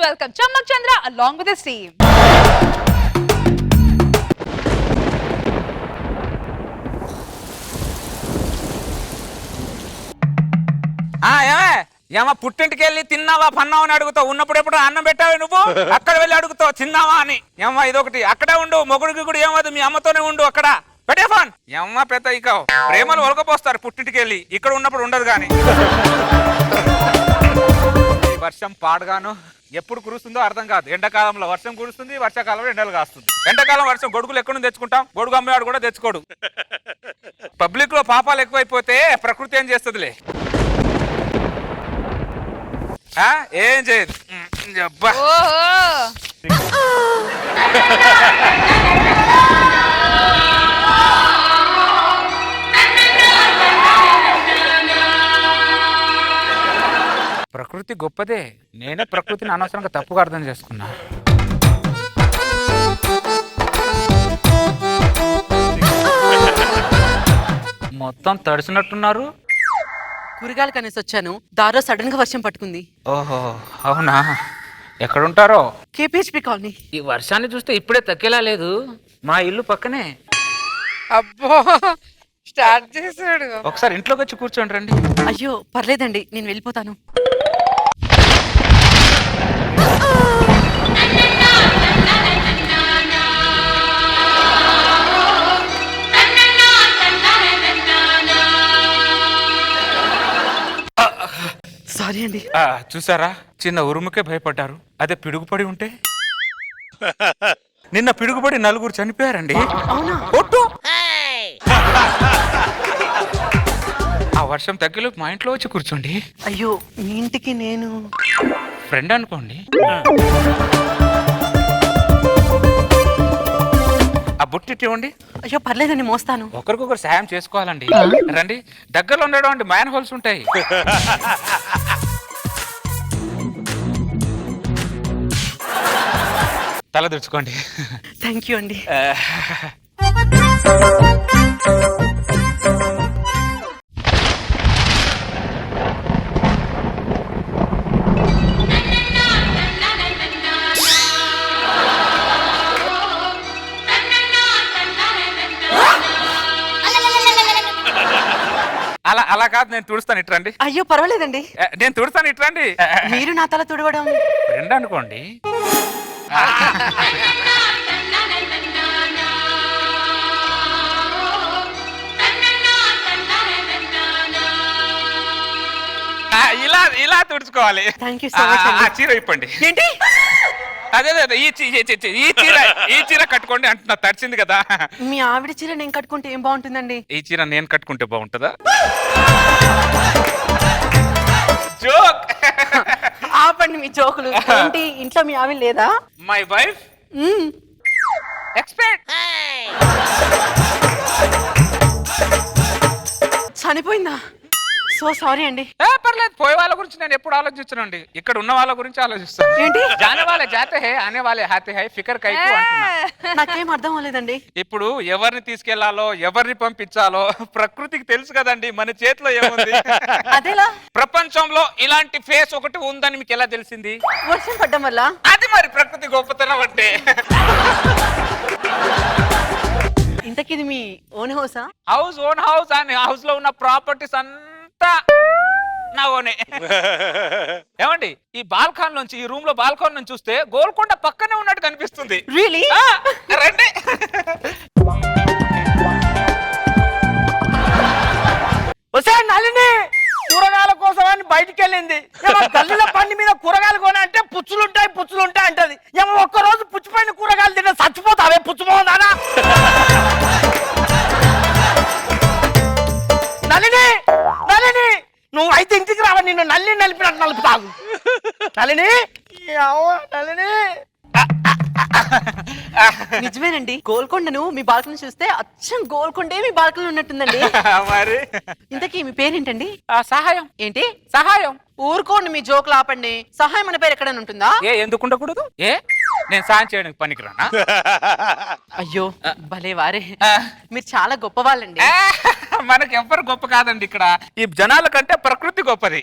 welcome Chammak Chandra along with his team. ఏమా పుట్టింటికి వెళ్ళి తిన్నావా పన్నావా అని అడుగుతావు. ఉన్నప్పుడు ఎప్పుడు అన్నం పెట్టావు నువ్వు, అక్కడ వెళ్ళి అడుగుతావు తిన్నావా అని. ఏమా ఇదొకటి, అక్కడే ఉండు, మొగుడికి కూడా ఏమదు, మీ అమ్మతోనే ఉండు, అక్కడ పెట్టే ఫోన్. ఏమా పెద్ద ఇక ప్రేమలు ఒలకపోస్తారు పుట్టింటికి వెళ్ళి, ఇక్కడ ఉన్నప్పుడు ఉండదు. కానీ వర్షం పాడగాను ఎప్పుడు కురుస్తుందో అర్థం కాదు. ఎండాకాలంలో వర్షం కురుస్తుంది, వర్షాకాలంలో ఎండలు కాస్తుంది. ఎండాకాలం వర్షం గొడుగులు ఎక్కడ నుంచి తెచ్చుకుంటాం, గొడుగు అమ్మేవాడు కూడా తెచ్చుకోడు. పబ్లిక్ లో పాపాలు ఎక్కువైపోతే ప్రకృతి ఏం చేస్తుందిలే, ఏం చేయదు. ప్రకృతి గొప్పదే, నేనే ప్రకృతిని అనవసరంగా తప్పుగా అర్థం చేసుకున్నా. మొత్తం తడిసినట్టున్నారు. కూరగాయలు కనేసి వచ్చాను, దారిలో సడన్ గా వర్షం పట్టుకుంది. ఓహో అవునా, ఎక్కడుంటారో? కేపీహెచ్పి కాలనీ. ఈ వర్షాన్ని చూస్తే ఇప్పుడే తగ్గేలా లేదు, మా ఇల్లు పక్కనే. అబ్బో స్టార్ట్ చేసాడు. ఒకసారి ఇంట్లోకి వచ్చి కూర్చోండి రండి. అయ్యో పర్లేదండి, నేను వెళ్ళిపోతాను. సారీ అండి. చూసారా, చిన్న ఉరుముకే భయపడ్డారు, అదే పిడుగుపడి ఉంటే. నిన్న పిడుగుపడి 4 చనిపోయారండి. అవునా? ఒట్టు. ఆ వర్షం తగ్గలోపు మా ఇంట్లో వచ్చి కూర్చోండి. అయ్యో మీ ఇంటికి నేను ఫ్రెండ్ అనుకోండి. ఆ బుట్టి ఇవ్వండి. అయ్యో పర్లేదండి, మోస్తాను. ఒకరికొకరు సాయం చేసుకోవాలండి. రండి, దగ్గరలో ఉండడం మ్యాన్ హోల్స్ ఉంటాయి. తల దుడుచుకోండి. థ్యాంక్ యూ అండి. అలా కాదు, నేను తుడుస్తాను, ఇట్రండి. అయ్యో పర్వాలేదండి, నేను తుడుస్తాను, ఇట్రండి. మీరు నా తల తుడవడం ఫ్రెండ్ అనుకోండి. ఇలా తుడుచుకోవాలి. Thank you so much. చీర ఇప్పండి. ఏంటి? అదే ఈ చీర కట్టుకోండి అంటున్నా, తడిచింది కదా. మీ ఆవిడ చీర నేను కట్టుకుంటే ఏం బాగుంటుందండి? ఈ చీర నేను కట్టుకుంటే బాగుంటుందా? జోక్. ఆపండి మీ జోకులు. ఏంటి, ఇంట్లో మీ ఆవిడ లేదా? మై వైఫ్ ఎక్స్పెక్ట్ చనిపోయిందా? సో సారీ అండి. పర్లేదు, పోయే వాళ్ళ గురించి నేను ఎప్పుడు ఆలోచించనండి, ఇక్కడ ఉన్న వాళ్ళ గురించి ఆలోచిస్తాను. ఏంటి? జానే వాళ్ళే జాతే హై, ఆనే వాళ్ళే హాతే హై, ఫికర్ కైకు అంటున్నా. నాకేం అర్థం అవ్వలేదండి. ఇప్పుడు ఎవరిని తీసుకెళ్లాలో ఎవరిని పంపించాలో ప్రకృతికి తెలుసు కదండి, మన చేతిలో ఏముంది? అదేలా? ప్రపంచంలో ఇలాంటి ఫేస్ ఒకటి ఉందని మీకు ఎలా తెలిసింది? వర్షం పడ్డం వల్ల. అది మరి ప్రకృతి గొప్పతనం అంటే. ఇంతకీ ఇది మీ ఓన్ హౌసా? ఓన్ హౌస్ అని హౌస్ లో ఉన్న ప్రాపర్టీస్ అంతా నా ఓనే. ఏమండి, ఈ బాల్కాన్ నుంచి, ఈ రూమ్ లో బాల్కాన్ నుంచి చూస్తే గోల్కొండ పక్కనే ఉన్నట్టు కనిపిస్తుంది. రియలీ? రండి. నలిని కూరగాయల కోసం అని బయటికి వెళ్ళింది. గల్లీల పండి మీద కూరగాయలు కొని అంటే పుచ్చులుంటాయి అంటది. ఏమో ఒక్కరోజు పుచ్చిపోయిన కూరగాయలు తిన్నా చచ్చిపోతావే పుచ్చిపోదానా? నలిని నలిని నువ్వు అయితే ఇంటికి రావా, నిన్ను నలిపినట్టు నలుపుతాగు. నలిని నలిని. నిజమేనండి, గోల్కొండను మీ బాల్కనీ చూస్తే అచ్చం గోల్కొండే మీ బాల్కనీ ఉన్నట్టుందండి. మరి ఇంతకీ మీ పేరేంటండి? సహాయం. ఏంటి సహాయం? ఊరుకోండి, మీ జోకులు ఆపండి. సహాయం అనే పేరు ఎక్కడైనా ఉంటుందా? ఎందుకు ఉండకూడదు? నేను సాయం చేయడానికి పనికిరానా? అయ్యో భలే వారే, మీరు చాలా గొప్ప వాళ్ళండి. మనకి ఎవ్వరు గొప్ప కాదండి, ఇక్కడ ఈ జనాల కంటే ప్రకృతి గొప్పది.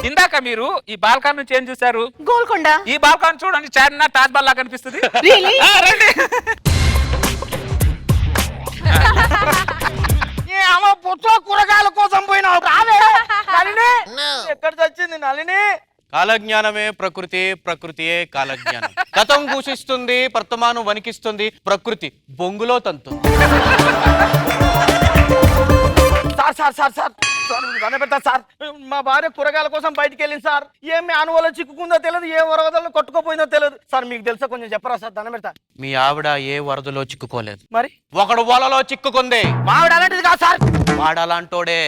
ఇందాక ఇందాక మీరు ఈ బాల్కాన్ నుంచి ఏం చూసారు? గోల్కొండ. ఈ బాల్కాన్ చూడండి, చార్మినార్ తాజ్ మహల్ లాగా కనిపిస్తుంది. Really? రండి. అమ్మ పుచ్చులో కూరగాయల కోసం పోయినావు రావే నలిని. ఎక్కడ చచ్చింది నలిని? కాలజ్ఞానమే ప్రకృతి, ప్రకృతియే కాలజ్ఞానం. గతం కూషిస్తుంది, వర్తమానం వణికిస్తుంది, ప్రకృతి బొంగులో తంతుంది. Sir sir sir sir sir దండ సార్, మా భార్య కూరగాయల కోసం బయటికి వెళ్ళింది సార్. ఏం మ్యానువల్ చిక్కుకుందో తెలియదు, ఏ వరదల్లో కొట్టుకుపోయిందో తెలియదు సార్. మీకు తెలుసా, కొంచెం చెప్పరా సార్, దండ పెడతా. మీ ఆవిడ ఏ వరదలో చిక్కుకోలేదు, మరి ఒకడు వలలో చిక్కుకుంది. మా ఆవిడ అలాంటిది కాదు సార్. వాడలాంటోడే.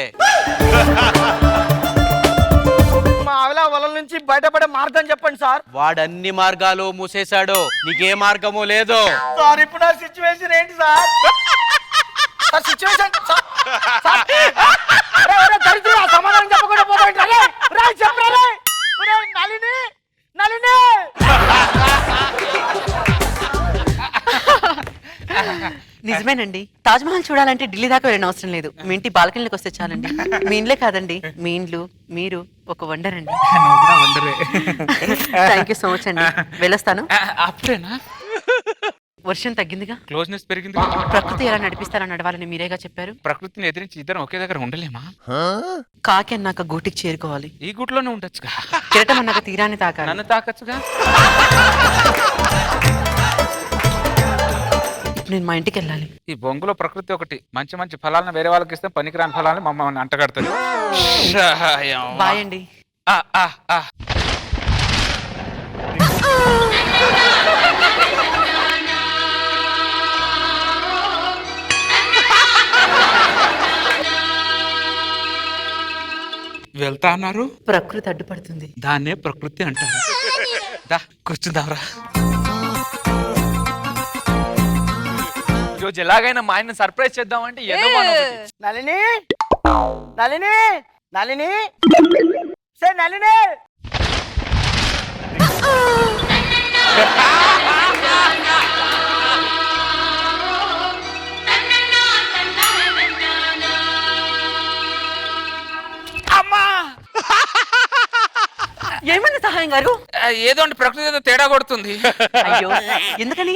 మా ఆవిడ వలల నుంచి బయటపడే మార్గం చెప్పండి సార్. వాడన్ని మార్గాలు మూసేశాడు, నీకే మార్గము లేదు. సార్ ఇప్పుడు ఆ సిచ్యువేషన్ ఏంటి సార్? సార్ సిచ్యువేషన్ సమాధానం చెప్పకుండా పోతాంటే చెప్పరా నలిని నలిని. నిజమేనండి, తాజ్ మహల్ చూడాలంటే ఢిల్లీ దాకా వెళ్ళిన అవసరం లేదు. మీ ఇంటి బాల్కనీలోకి వస్తే చాలండి. మీ ఇండ్లే కాదండి, మీ ఇండ్లు మీరు ఒక వండర్ అండి. థ్యాంక్ యూ సో మచ్ అండి. వెళ్ళొస్తాను. అప్పుడేనా? వర్షం తగ్గిందిగా, క్లోజ్నెస్ పెరిగింది. ప్రకృతి ఎలా నడిపిస్తారో నడవాలని మీరేగా చెప్పారు. ప్రకృతిని ఎదిరించి ఇద్దరం ఒకే దగ్గర ఉండలేమా? కాకి అన్నాక గూటికి చేరుకోవాలి, ఈ గుట్లోనే ఉండొచ్చుగా. కిరటం అన్నాక తీరాన్ని తాకాలి. నన్ను తాకచ్చుగా. ఇప్పుడు నేను మా ఇంటికి వెళ్ళాలి. ఈ బొంగులో ప్రకృతి ఒకటి, మంచి మంచి ఫలాలను వేరే వాళ్ళకి ఇస్తే పనికిరాని ఫలాలను మమ్మల్ని అంటగడుతుంది. బాయ్ అండి. వెళ్తా అన్నారు, ప్రకృతి అడ్డుపడుతుంది. దాన్నే ప్రకృతి అంటారు. దా కూర్చుందాంరా. రోజు ఎలాగైనా మా ఆయన సర్ప్రైజ్ చేద్దామంటే ఏదో నలిని నలిని నలిని సే నలిని. అమ్మా, ఏమైంది సహాయం గారు? ఏదో అండి, ప్రకృతి ఏదో తేడా కొడుతుంది. అయ్యో, ఎందుకని?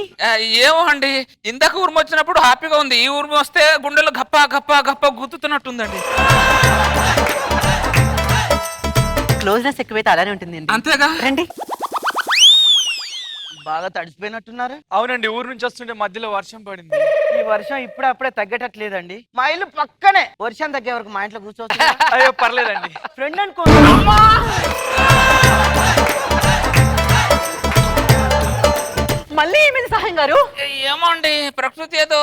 ఏమో అండి, ఇందాక ఊర్మి వచ్చినప్పుడు హ్యాపీగా ఉంది, ఈ ఊర్మి వస్తే గుండెలు గప్ప గప్ప గప్ప గుర్తుతున్నట్టుందండి. క్లోజ్నెస్ ఎక్కువైతే అలానే ఉంటుంది. అంతేగా. రండి. బాగా తడిసిపోయినట్టున్నారు. అవునండి, ఊరు నుంచి వస్తుంటే మధ్యలో వర్షం పడింది. ఈ వర్షం ఇప్పుడే తగ్గేటట్లేదండి. మా ఇల్లు పక్కనే, వర్షం తగ్గే వరకు మా ఇంట్లో కూర్చోవచ్చు. అయ్యో పర్లేదండి. ఫ్రెండ్ అనుకో. మళ్ళీ ఏమైంది సహాయం గారు? ఏమో అండి, ప్రకృతి ఏదో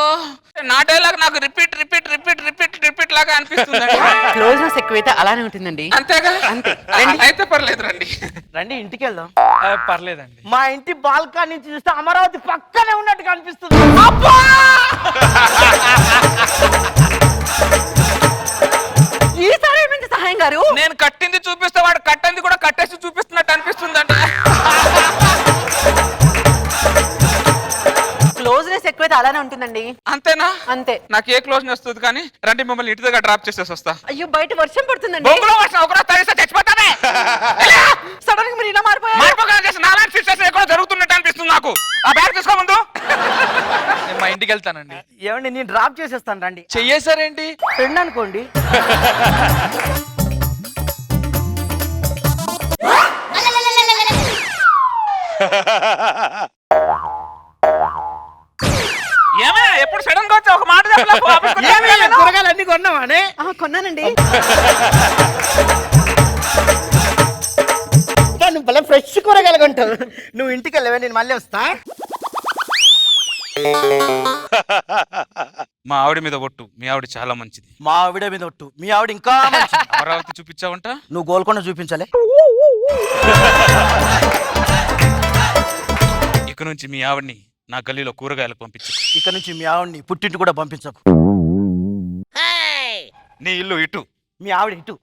నా డైలాగ్ నాకు repeat repeat repeat repeat repeat లాగా అనిపిస్తుంది. క్లోజ్నెస్ ఎక్కువైతే అలానే ఉంటుందండి. అంతేగా. అంతే. అయితే పర్లేదు, రండి రండి ఇంటికి వెళ్దాం. పర్లేదండి. మా ఇంటి బాల్కనీ నుంచి చూస్తే అమరావతి పక్కనే ఉన్నట్టుగా అనిపిస్తుంది. ఈసారి ఏమైంది సహాయం గారు? నేను కట్టింది చూపిస్తే వాడు కట్టింది కూడా కట్టేసి చూపిస్తున్నట్టు అనిపిస్తుందండి. క్లోజ్నెస్ ఎక్కువైతే అలానే ఉంటుందండి. అంతేనా? అంతే. నాకు ఏ క్లోజ్ వస్తుంది కానీ రండి, మిమ్మల్ని ఇంటి దగ్గర డ్రాప్ చేసేసి వస్తా. అయ్యో, బయట వర్షం పడుతుందండి. బొంగులో వర్షం ఒకరోజు తడిస్తే చచ్చిపోతానే. సడన్ గా మీరు ఇలా మారిపోయారు. మారిపోగానే చేసి నాలాంటి సిస్టర్స్ ఎక్కడో జరుగుతున్నట్టు అనిపిస్తుంది నాకు. ఆ బ్యాగ్ తీసుకో ముందు. నేను మా ఇంటికి వెళ్తానండి. ఏమండి, నేను డ్రాప్ చేసేస్తాను రండి. చెయ్యేసారేంటి? ఫ్రెండ్ అనుకోండి. ఏమే ఎప్పుడు సడన్ గా వచ్చి ఒక మాట చెప్పలేక వాపస్ వచ్చేయ్. కూరగాయలు అన్ని కొన్నావానే? కొన్నానండి. నువ్వు భలే ఫ్రెష్ కూరగాయలు కొంటావు. నువ్వు ఇంటికి వెళ్ళవే, నేను మళ్ళీ వస్తా. మా ఆవిడ మీద ఒట్టు, మీ ఆవిడ చాలా మంచిది. మా ఆవిడ మీద ఒట్టు, మీ ఆవిడ ఇంకా మంచిది. అమరావతి చూపించావంట, నువ్వు గోల్కొండ చూపించాలి. ఇక నుంచి మీ ఆవిడ్ని నా గల్లీలో కూరగాయలు పంపించు. ఇక నుంచి మీ ఆవిడ్ని పుట్టింటి కూడా పంపించకు. నీ ఇల్లు ఇటు, మీ ఆవిడ ఇటు.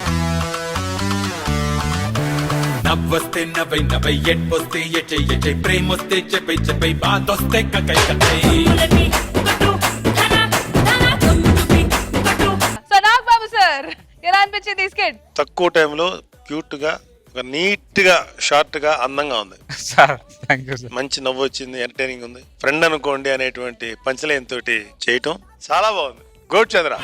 నవ్వొస్తే నవ్వై నవ్వై, ఎడ్వొస్తే ఎచ్చై ప్రేమొస్తే చెప్పై చెప్పై, బాధొస్తే కకై కకై. సో నాగ్ బాబు సార్ ఎలా అనిపించింది ఈ స్కిట్? తక్కువ టైంలో క్యూట్ గా ఒక నీట్ గా షార్ట్ గా అందంగా ఉంది. Sir thank you sir. మంచి నవ్వు వచ్చింది, ఎంటర్టైనింగ్ ఉంది. ఫ్రెండ్ అనుకోండి అనేటువంటి పంచలైన్ తోటి చేయటం చాలా బాగుంది. గుడ్ చంద్ర.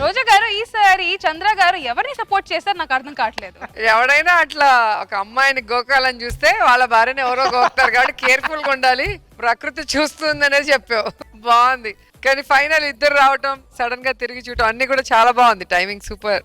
రోజా గారు ఈసారి చంద్ర గారు ఎవరిని సపోర్ట్ చేస్తారు నాకు అర్థం కావట్లేదు. ఎవడైనా అట్లా ఒక అమ్మాయిని గోకాలని చూస్తే వాళ్ళ భార్యని ఎవరో గోకుతారు కాబట్టి కేర్ఫుల్ గా ఉండాలి. ప్రకృతి చూస్తుందనే చెప్పావు, బాగుంది. కానీ ఫైనల్ ఇద్దరు రావటం, సడన్ గా తిరిగి చూడటం అన్ని కూడా చాలా బాగుంది. Timing super.